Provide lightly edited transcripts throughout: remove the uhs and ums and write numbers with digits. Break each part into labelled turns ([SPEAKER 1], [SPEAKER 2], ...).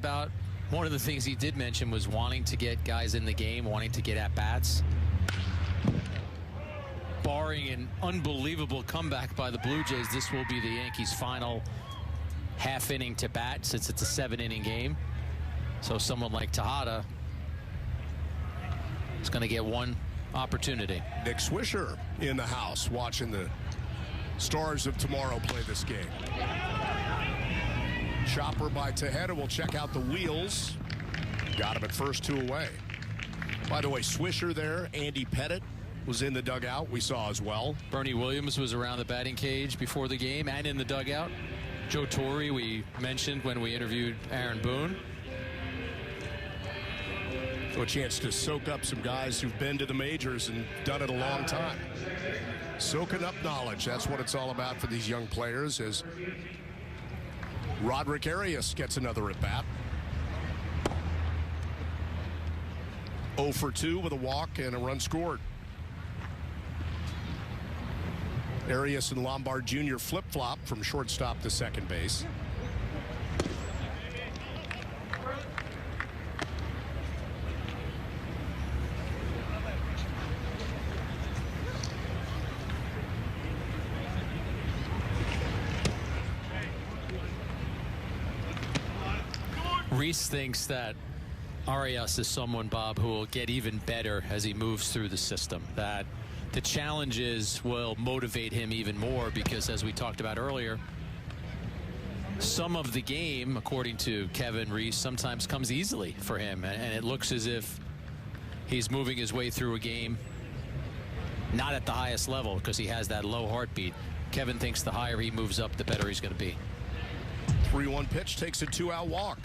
[SPEAKER 1] About one of the things he did mention was wanting to get guys in the game, wanting to get at bats. Barring an unbelievable comeback by the Blue Jays, this will be the Yankees' final half inning to bat, since it's a 7-inning game. So someone like Tejada is going to get one opportunity.
[SPEAKER 2] Nick Swisher in the house watching the Stars of tomorrow play this game. Chopper by Tejada will check out the wheels. Got him at first, 2 away. By the way, Swisher there, Andy Pettit was in the dugout, we saw as well.
[SPEAKER 1] Bernie Williams was around the batting cage before the game and in the dugout. Joe Torre we mentioned when we interviewed Aaron Boone.
[SPEAKER 2] So a chance to soak up some guys who've been to the majors and done it a long time. Soaking up knowledge, that's what it's all about for these young players, as Roderick Arias gets another at bat. 0 for 2 with a walk and a run scored. Arias and Lombard Jr. flip-flop from shortstop to second base.
[SPEAKER 1] Reese thinks that Arias is someone, Bob, who will get even better as he moves through the system. That the challenges will motivate him even more because, as we talked about earlier, some of the game, according to Kevin Reese, sometimes comes easily for him. And it looks as if he's moving his way through a game not at the highest level because he has that low heartbeat. Kevin thinks the higher he moves up, the better he's going to be.
[SPEAKER 2] 3-1 pitch, takes a 2-out walk.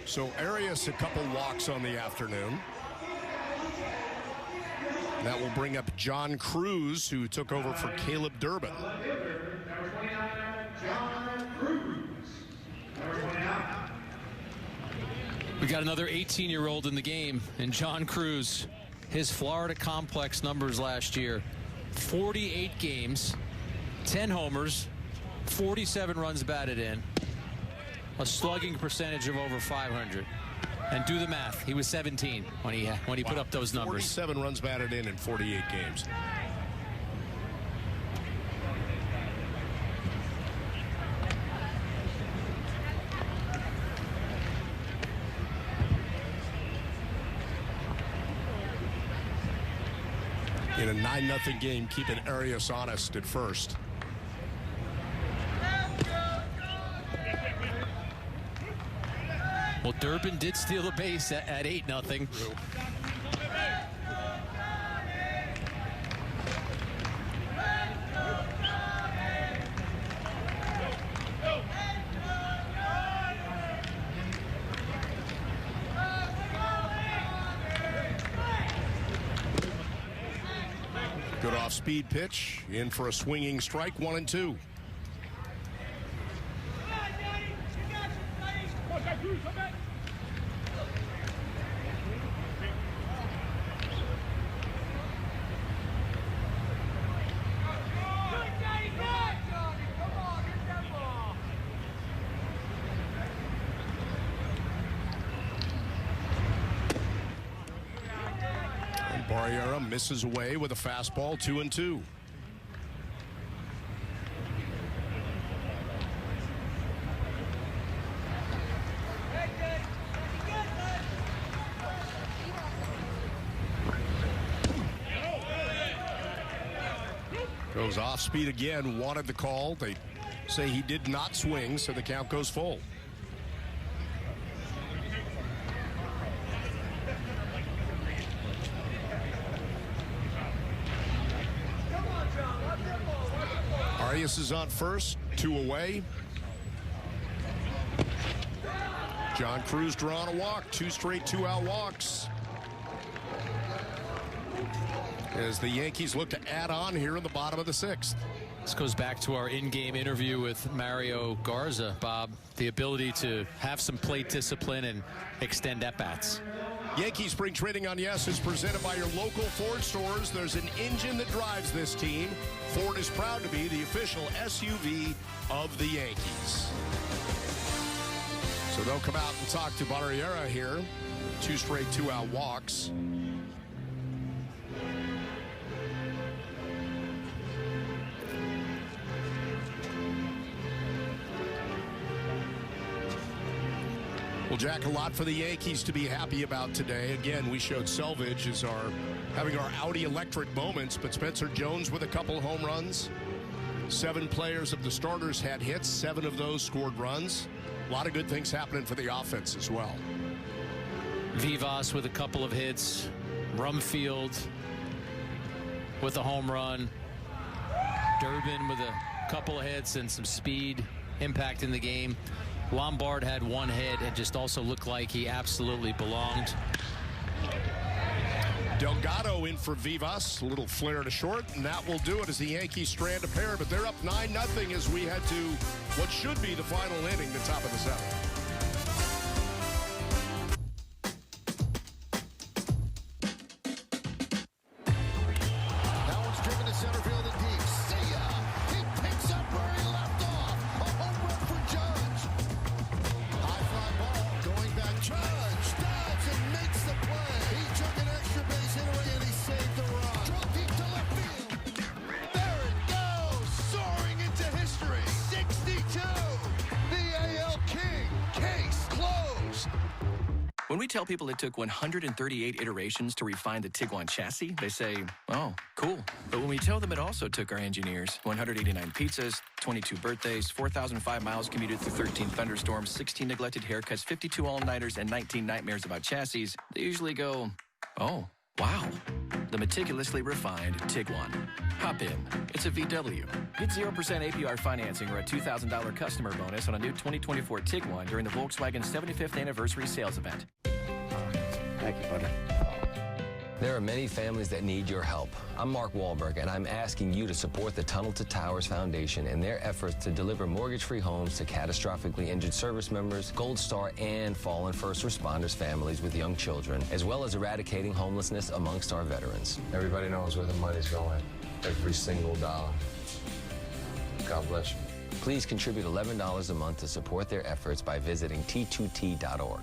[SPEAKER 2] So Arias a couple walks on the afternoon. That will bring up John Cruz, who took over for Caleb Durbin.
[SPEAKER 1] We got another 18-year-old in the game, and John Cruz. His Florida complex numbers last year: 48 games, 10 homers, 47 runs batted in, a slugging percentage of over 500. And do the math. He was 17 when he put up those numbers.
[SPEAKER 2] 47 runs batted in 48 games. In a 9-0 game, keeping Arias honest at first.
[SPEAKER 1] Well, Durbin did steal a base at 8-0.
[SPEAKER 2] Good off-speed pitch, in for a swinging strike, 1-2. Barriera misses away with a fastball, 2-2. Goes off speed again, wanted the call. They say he did not swing, so the count goes full. Arias is on first, 2 away. John Cruz drawing a walk, 2 straight 2-out walks. As the Yankees look to add on here in the bottom of the 6th.
[SPEAKER 1] This goes back to our in-game interview with Mario Garza, Bob. The ability to have some plate discipline and extend at-bats.
[SPEAKER 2] Yankee Spring Trading on Yes is presented by your local Ford stores. There's an engine that drives this team. Ford is proud to be the official SUV of the Yankees. So they'll come out and talk to Barriera here. 2 straight 2-out walks. Well, Jack, a lot for the Yankees to be happy about today. Again, we showed Selvage as having our Audi electric moments, but Spencer Jones with a couple home runs. 7 players of the starters had hits. 7 of those scored runs. A lot of good things happening for the offense as well.
[SPEAKER 1] Vivas with a couple of hits. Rumfield with a home run. Durbin with a couple of hits and some speed impacting the game. Lombard had 1 hit and just also looked like he absolutely belonged.
[SPEAKER 2] Delgado in for Vivas. A little flare to short, and that will do it as the Yankees strand a pair. But they're up 9-0 as we head to what should be the final inning, the top of the 7th.
[SPEAKER 3] When we tell people it took 138 iterations to refine the Tiguan chassis, they say, oh, cool. But when we tell them it also took our engineers 189 pizzas, 22 birthdays, 4,005 miles commuted through 13 thunderstorms, 16 neglected haircuts, 52 all-nighters, and 19 nightmares about chassis, they usually go, oh, wow. The meticulously refined Tiguan. Hop in. It's a VW. Get 0% APR financing or a $2,000 customer bonus on a new 2024 Tiguan during the Volkswagen 75th anniversary sales event.
[SPEAKER 4] Thank you, buddy.
[SPEAKER 5] There are many families that need your help. I'm Mark Wahlberg, and I'm asking you to support the Tunnel to Towers Foundation in their efforts to deliver mortgage-free homes to catastrophically injured service members, Gold Star, and fallen first responders families with young children, as well as eradicating homelessness amongst our veterans. Everybody knows where the money's going. Every single dollar. God bless you. Please contribute $11 a month to support their efforts by visiting t2t.org.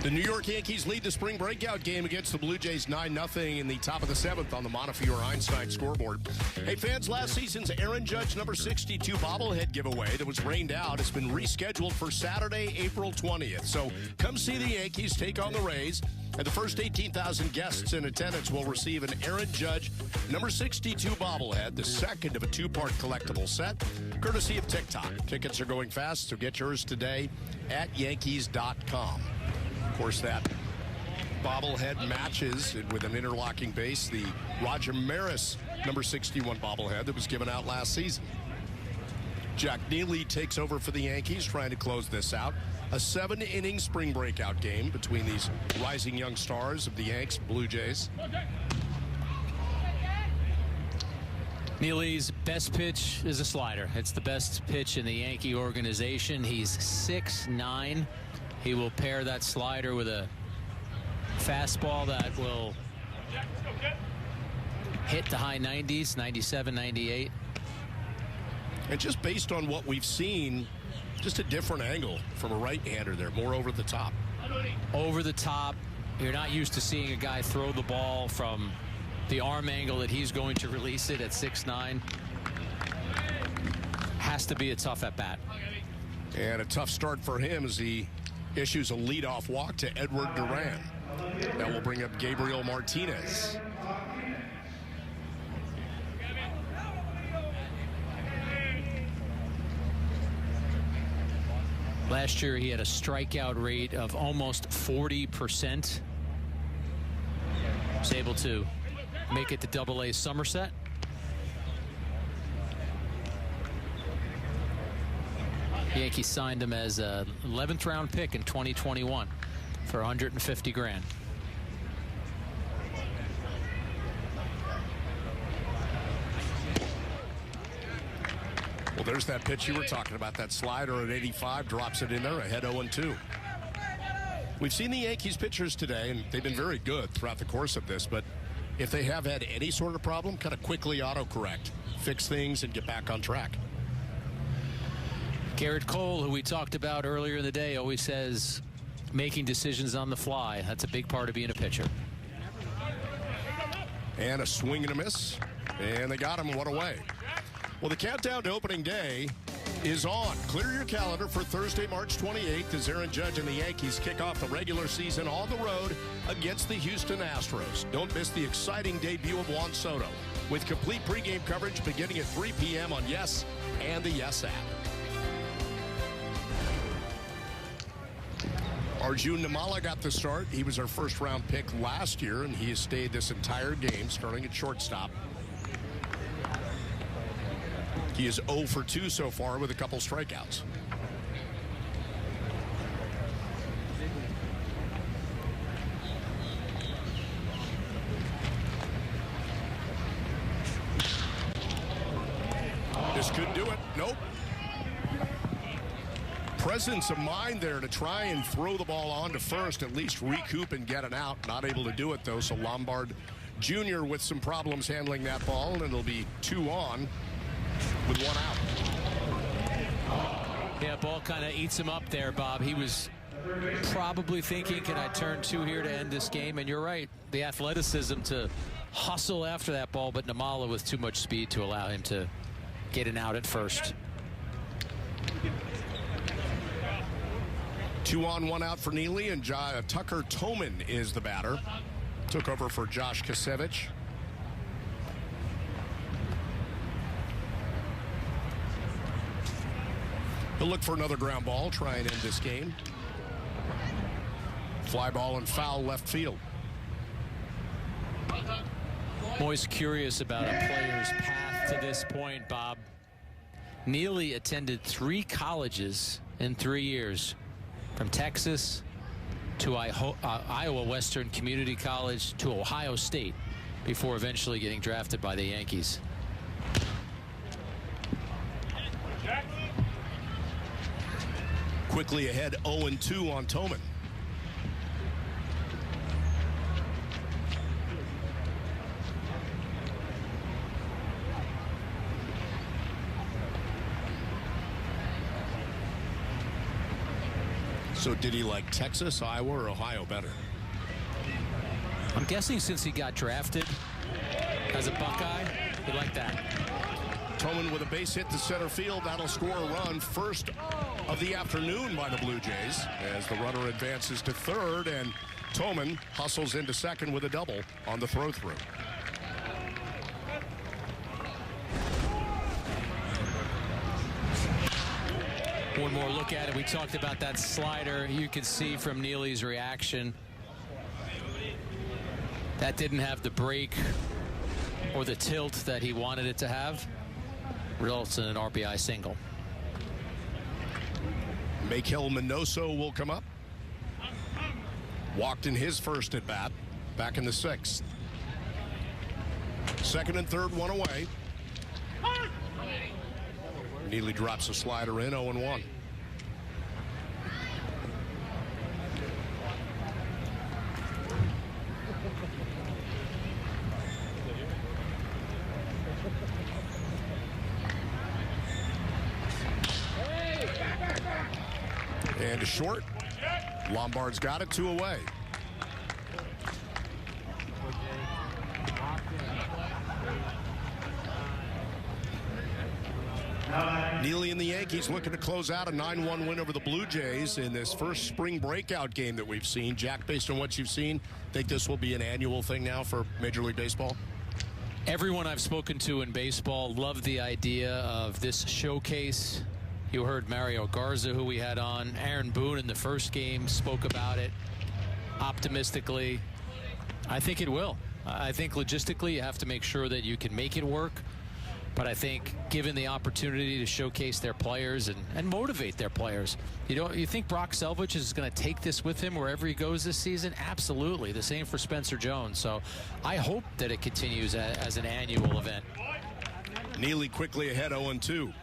[SPEAKER 2] The New York Yankees lead the spring breakout game against the Blue Jays 9-0 in the top of the 7th on the Montefiore Einstein scoreboard. Hey, fans, last season's Aaron Judge number 62 bobblehead giveaway that was rained out has been rescheduled for Saturday, April 20th. So come see the Yankees take on the Rays. And the first 18,000 guests in attendance will receive an Aaron Judge number 62 bobblehead, the second of a 2-part collectible set, courtesy of TikTok. Tickets are going fast, so get yours today at Yankees.com. Of course, that bobblehead matches with an interlocking base the Roger Maris number 61 bobblehead that was given out last season. Jack Neely takes over for the Yankees, trying to close this out. A 7-inning spring breakout game between these rising young stars of the Yanks, Blue Jays.
[SPEAKER 1] Neely's best pitch is a slider. It's the best pitch in the Yankee organization. He's 6'9". He will pair that slider with a fastball that will hit the high 90s, 97, 98.
[SPEAKER 2] And just based on what we've seen, just a different angle from a right-hander there, more over the top.
[SPEAKER 1] Over the top. You're not used to seeing a guy throw the ball from the arm angle that he's going to release it at 6'9". Has to be a tough at-bat.
[SPEAKER 2] And a tough start for him as he issues a leadoff walk to Edward Duran. That will bring up Gabriel Martinez.
[SPEAKER 1] Last year, he had a strikeout rate of almost 40%. Was able to make it to Double-A Somerset. Yankees signed him as a 11th round pick in 2021 for $150 grand.
[SPEAKER 2] Well, there's that pitch you were talking about, that slider at 85, drops it in there, ahead 0-2. We've seen the Yankees pitchers today, and they've been very good throughout the course of this, but if they have had any sort of problem, kind of quickly autocorrect, fix things, and get back on track.
[SPEAKER 1] Garrett Cole, who we talked about earlier in the day, always says making decisions on the fly. That's a big part of being a pitcher.
[SPEAKER 2] And a swing and a miss, and they got him one away. Well, the countdown to opening day is on. Clear your calendar for Thursday, March 28th as Aaron Judge and the Yankees kick off the regular season on the road against the Houston Astros. Don't miss the exciting debut of Juan Soto with complete pregame coverage beginning at 3 p.m. on Yes and the Yes app. Arjun Nimala got the start. He was our first-round pick last year, and he has stayed this entire game, starting at shortstop. He is 0 for 2 so far with a couple strikeouts. This could do it. Nope. Presence of mind there to try and throw the ball on to first, at least recoup and get it out. Not able to do it, though, so Lombard Jr. with some problems handling that ball, and it'll be 2 on with 1 out.
[SPEAKER 1] Yeah, ball kind of eats him up there, Bob. He was probably thinking, can I turn 2 here to end this game? And you're right, the athleticism to hustle after that ball, but Nimala with too much speed to allow him to get an out at first.
[SPEAKER 2] 2 on, 1 out for Neely, and Tucker Toman is the batter. Took over for Josh Kasevich. He'll look for another ground ball, try and end this game. Fly ball and foul left field.
[SPEAKER 1] I'm always curious about a player's path to this point, Bob. Neely attended 3 colleges in 3 years, from Texas to Iowa Western Community College to Ohio State, before eventually getting drafted by the Yankees.
[SPEAKER 2] Quickly ahead 0-2 on Toman. So did he like Texas, Iowa, or Ohio better?
[SPEAKER 1] I'm guessing since he got drafted as a Buckeye, he liked that.
[SPEAKER 2] Toman with a base hit to center field. That'll score a run. First of the afternoon by the Blue Jays as the runner advances to third, and Toman hustles into second with a double on the throw-through.
[SPEAKER 1] One more look at it. We talked about that slider. You can see from Neely's reaction that didn't have the break or the tilt that he wanted it to have. Results in an RBI single.
[SPEAKER 2] Maikel Minoso will come up. Walked in his first at bat back in the 6th. Second and third, 1 away. Neely drops a slider in, 0-1. And a short. Lombard's got it, 2 away. Neely and the Yankees looking to close out a 9-1 win over the Blue Jays in this first spring breakout game that we've seen. Jack, based on what you've seen, think this will be an annual thing now for Major League Baseball?
[SPEAKER 1] Everyone I've spoken to in baseball loved the idea of this showcase. You heard Mario Garza, who we had on. Aaron Boone in the first game spoke about it optimistically. I think it will. I think logistically you have to make sure that you can make it work. But I think given the opportunity to showcase their players and motivate their players, you think Brock Selvage is going to take this with him wherever he goes this season? Absolutely. The same for Spencer Jones. So I hope that it continues as an annual event.
[SPEAKER 2] Neely quickly ahead, 0-2.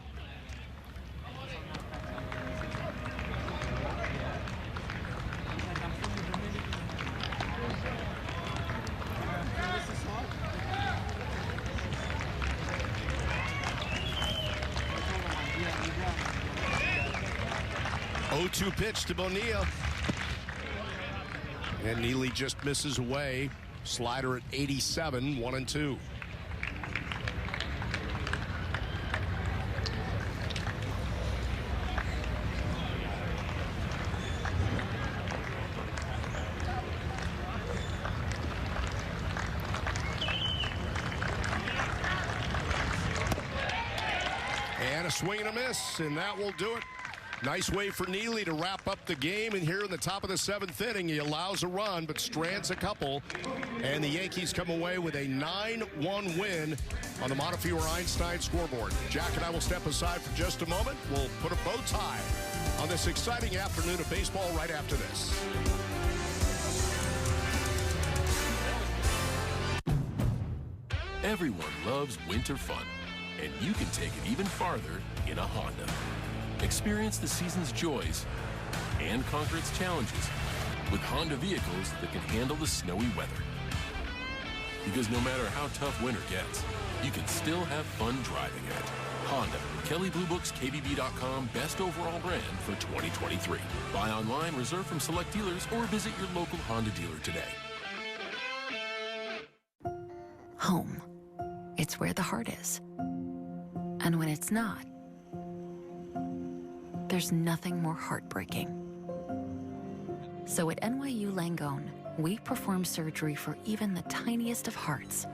[SPEAKER 2] 0-2 pitch to Bonilla. And Neely just misses away. Slider at 87, 1-2. And a swing and a miss, and that will do it. Nice way for Neely to wrap up the game, and here in the top of the 7th inning, he allows a run, but strands a couple, and the Yankees come away with a 9-1 win on the Montefiore Einstein scoreboard. Jack and I will step aside for just a moment. We'll put a bow tie on this exciting afternoon of baseball right after this.
[SPEAKER 6] Everyone loves winter fun, and you can take it even farther in a Honda. Experience the season's joys and conquer its challenges with Honda vehicles that can handle the snowy weather. Because no matter how tough winter gets, you can still have fun driving it. Honda, Kelley Blue Book's KBB.com best overall brand for 2023. Buy online, reserve from select dealers, or visit your local Honda dealer today.
[SPEAKER 7] Home. It's where the heart is. And when it's not, there's nothing more heartbreaking. So at NYU Langone, we perform surgery for even the tiniest of hearts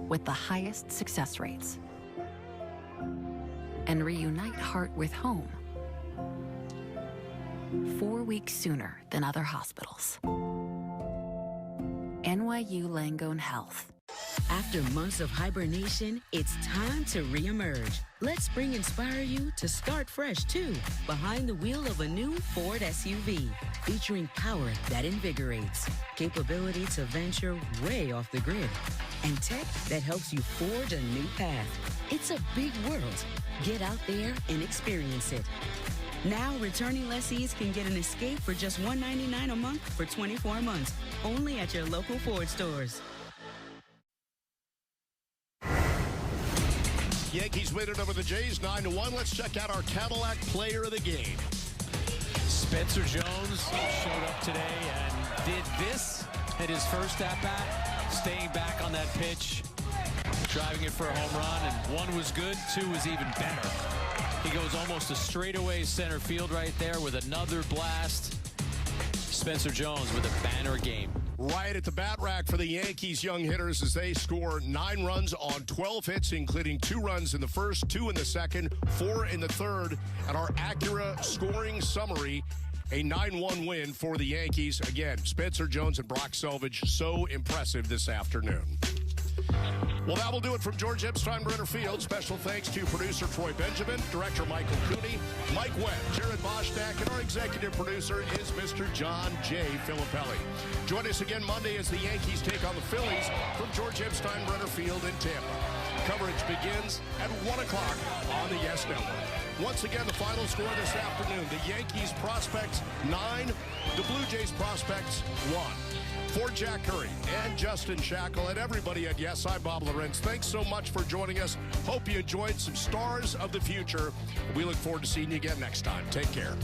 [SPEAKER 7] with the highest success rates. And reunite heart with home 4 weeks sooner than other hospitals. NYU Langone Health.
[SPEAKER 8] After months of hibernation, it's time to reemerge. Let spring inspire you to start fresh, too, behind the wheel of a new Ford SUV, featuring power that invigorates, capability to venture way off the grid, and tech that helps you forge a new path. It's a big world. Get out there and experience it. Now, returning lessees can get an Escape for just $199 a month for 24 months, only at your local Ford stores.
[SPEAKER 2] Yankees win it over the Jays 9-1. Let's check out our Cadillac player of the game.
[SPEAKER 1] Spencer Jones showed up today and did this at his first at-bat, staying back on that pitch, driving it for a home run, and 1 was good, 2 was even better. He goes almost a straightaway center field right there with another blast. Spencer Jones with a banner game.
[SPEAKER 2] Right at the bat rack for the Yankees young hitters as they score 9 runs on 12 hits, including 2 runs in the first, 2 in the second, 4 in the third. And our Acura scoring summary, a 9-1 win for the Yankees. Again, Spencer Jones and Brock Selvage, so impressive this afternoon. Well, that will do it from George Epstein Brenner Field. Special thanks to producer Troy Benjamin, director Michael Cooney, Mike Webb, Jared Boschnak, and our executive producer is Mr. John J. Filippelli. Join us again Monday as the Yankees take on the Phillies from George Epstein Brenner Field in Tampa. Coverage begins at 1 o'clock on the Yes Network. Once again, the final score this afternoon, the Yankees prospects 9, the Blue Jays prospects 1. For Jack Curry and Justin Shackle and everybody at Yes, I'm Bob Lorenz. Thanks so much for joining us. Hope you enjoyed some stars of the future. We look forward to seeing you again next time. Take care.